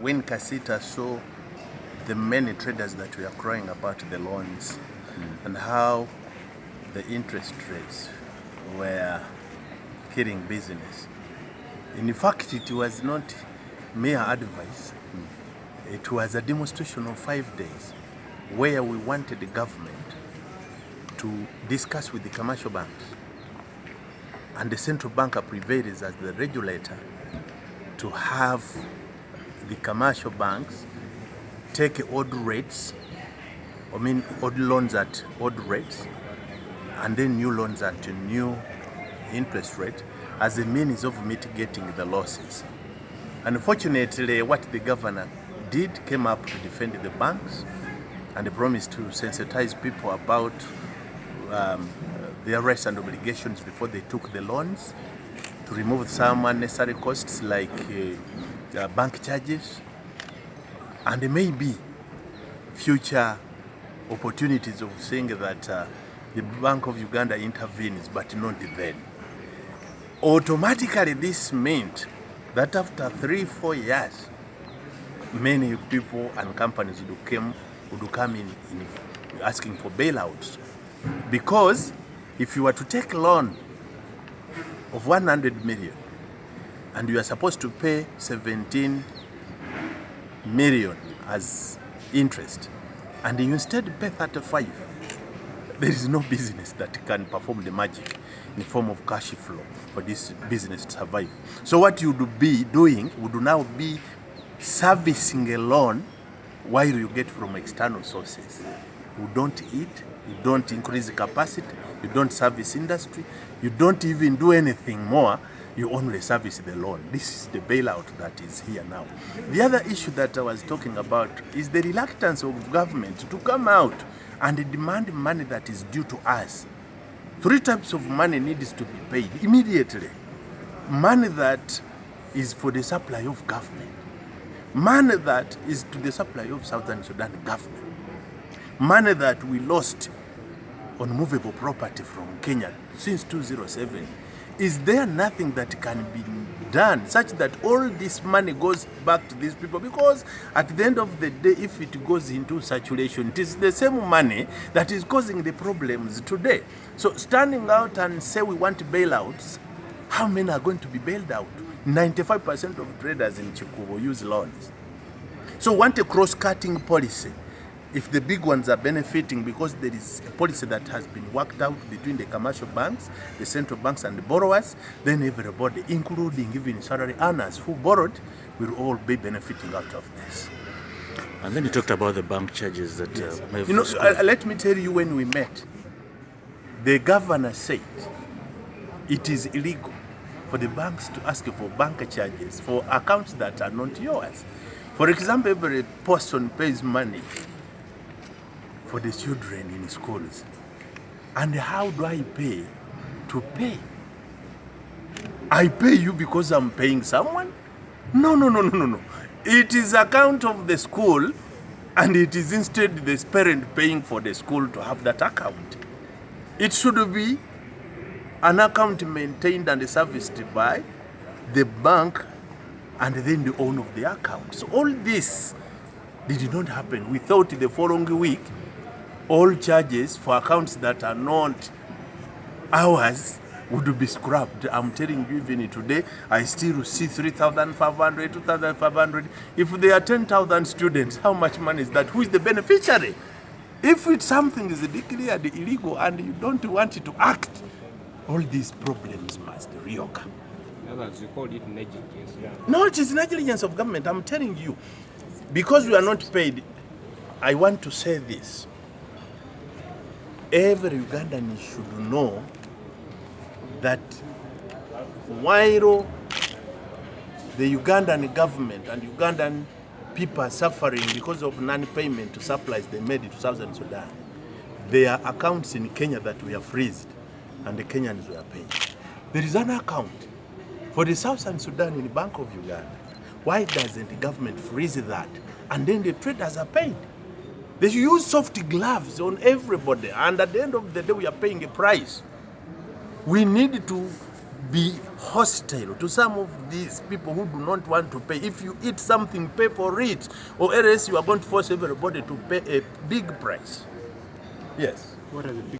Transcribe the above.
when Kacita saw the many traders that were crying about the loans and how the interest rates were killing business. In fact, it was not mere advice. It was a demonstration of 5 days where we wanted the government to discuss with the commercial banks, and the central bank prevailed as the regulator to have the commercial banks take odd rates, odd loans at odd rates, and then new loans at a new interest rate as a means of mitigating the losses. Unfortunately, what the governor did came up to defend the banks and promised to sensitize people about their rights and obligations before they took the loans, to remove some unnecessary costs like bank charges, and maybe future opportunities of saying that the Bank of Uganda intervenes, but not then. Automatically, this meant that after 3-4 years, many people and companies would come in asking for bailouts. Because if you were to take a loan of 100 million and you are supposed to pay 17 million as interest, and you instead pay 35, there is no business that can perform the magic in the form of cash flow for this business to survive. So what you would be doing would now be servicing a loan while you get from external sources. You don't eat, you don't increase the capacity, you don't service industry, you don't even do anything more, you only service the loan. This is the bailout that is here now. The other issue that I was talking about is the reluctance of government to come out and demand money that is due to us. 3 types of money needs to be paid immediately. Money that is for the supply of government. Money that is to the supply of Southern Sudan government. Money that we lost on movable property from Kenya since 2007. Is there nothing that can be done such that all this money goes back to these people? Because at the end of the day, if it goes into circulation, it is the same money that is causing the problems today. So standing out and say we want bailouts, how many are going to be bailed out? 95% of traders in Chikubo use loans. So want a cross-cutting policy. If the big ones are benefiting because there is a policy that has been worked out between the commercial banks, the central banks and the borrowers, then everybody, including even salary earners who borrowed, will all be benefiting out of this. And then you talked about the bank charges that yes. Let me tell you, when we met, the governor said it is illegal for the banks to ask for bank charges for accounts that are not yours. For example, every person pays money for the children in schools. And how do I pay to pay? I pay you because I'm paying someone? No. It is account of the school, and it is instead the parent paying for the school to have that account. It should be an account maintained and serviced by the bank and then the owner of the account. So all this did not happen. We thought the following week, all charges for accounts that are not ours would be scrapped. I'm telling you, even today, I still see 3,500, 2,500. If there are 10,000 students, how much money is that? Who is the beneficiary? If it's something is declared illegal and you don't want it to act, all these problems must reoccur. You call it negligence. Yeah. No, it is negligence of government. I'm telling you. Because we are not paid, I want to say this. Every Ugandan should know that while the Ugandan government and Ugandan people are suffering because of non-payment to supplies they made to Southern Sudan, there are accounts in Kenya that we have freezed and the Kenyans were paying. There is an account for the Southern Sudan in the Bank of Uganda. Why doesn't the government freeze that? And then the traders are paid. They use soft gloves on everybody, and at the end of the day, we are paying a price. We need to be hostile to some of these people who do not want to pay. If you eat something, pay for it, or else you are going to force everybody to pay a big price. Yes. What are the big